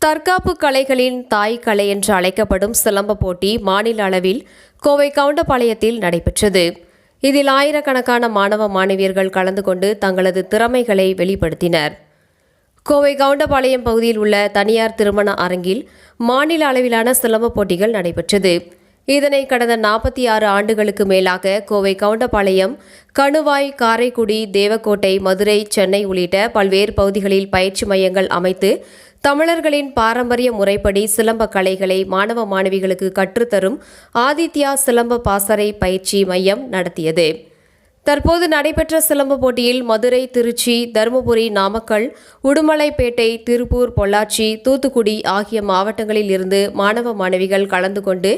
தற்காப்பு கலைகளின் தாய் கலை என்று அழைக்கப்படும் சிலம்ப போட்டி மாநில அளவில் கோவை கவுண்டபாளையத்தில் நடைபெற்றது. இதில் ஆயிரக்கணக்கான மாணவ மாணவியர்கள் கலந்து கொண்டு தங்களது திறமைகளை வெளிப்படுத்தினர். கோவை கவுண்டபாளையம் பகுதியில் உள்ள தனியார் திருமண அரங்கில் மாநில அளவிலான சிலம்ப போட்டிகள் நடைபெற்றது. இதனை கடந்த 46 ஆண்டுகளுக்கு மேலாக கோவை கவுண்டபாளையம், கணுவாய், காரைக்குடி, தேவக்கோட்டை, மதுரை, சென்னை உள்ளிட்ட பல்வேறு பகுதிகளில் பயிற்சி மையங்கள் அமைத்து தமிழர்களின் பாரம்பரிய முறைப்படி சிலம்ப கலைகளை மாணவ மாணவிகளுக்கு கற்றுத்தரும் ஆதித்யா சிலம்ப பாசறை பயிற்சி மையம் நடத்தியது. தற்போது நடைபெற்ற சிலம்ப போட்டியில் மதுரை, திருச்சி, தருமபுரி, நாமக்கல், உடுமலைப்பேட்டை, திருப்பூர், பொள்ளாச்சி, தூத்துக்குடி ஆகிய மாவட்டங்களில் இருந்து மாணவ மாணவிகள் கலந்து கொண்டு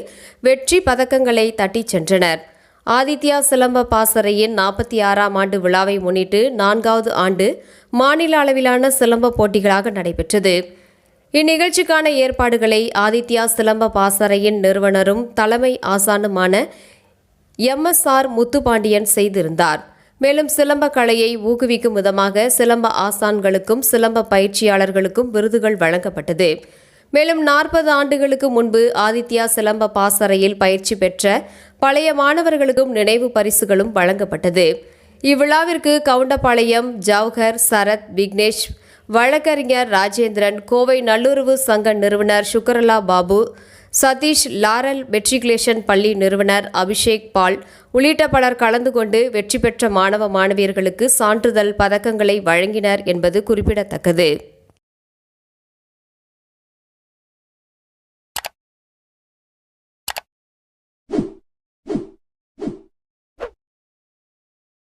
வெற்றி பதக்கங்களை தட்டிச் சென்றனர். ஆதித்யா சிலம்ப பாசறையின் 46ஆம் ஆண்டு விழாவை முன்னிட்டு 4வது ஆண்டு மாநில அளவிலான சிலம்ப போட்டிகளாக நடைபெற்றது. இந்நிகழ்ச்சிக்கான ஏற்பாடுகளை ஆதித்யா சிலம்ப பாசறையின் நிறுவனரும் தலைமை ஆசானுமான MSR முத்துப்பாண்டியன் செய்திருந்தார். மேலும் சிலம்ப கலையை ஊக்குவிக்கும் விதமாக சிலம்ப ஆசான்களுக்கும் சிலம்ப பயிற்சியாளர்களுக்கும் விருதுகள் வழங்கப்பட்டது. மேலும் 40 ஆண்டுகளுக்கு முன்பு ஆதித்யா சிலம்ப பாசறையில் பயிற்சி பெற்ற பழைய மாணவர்களுக்கும் நினைவு பரிசுகளும் வழங்கப்பட்டது. இவ்விழாவிற்கு கவுண்டபாளையம் ஜவஹர், சரத், விக்னேஷ், வழக்கறிஞர் ராஜேந்திரன், கோவை நல்லுறவு சங்க நிறுவனர் சுக்கரலா பாபு, சதீஷ், லாரல் மெட்ரிகுலேஷன் பள்ளி நிறுவனர் அபிஷேக் பால் உள்ளிட்ட பலர் கலந்து கொண்டு வெற்றி பெற்ற மாணவ மாணவியர்களுக்கு சான்றிதழ், பதக்கங்களை வழங்கினர் என்பது குறிப்பிடத்தக்கது.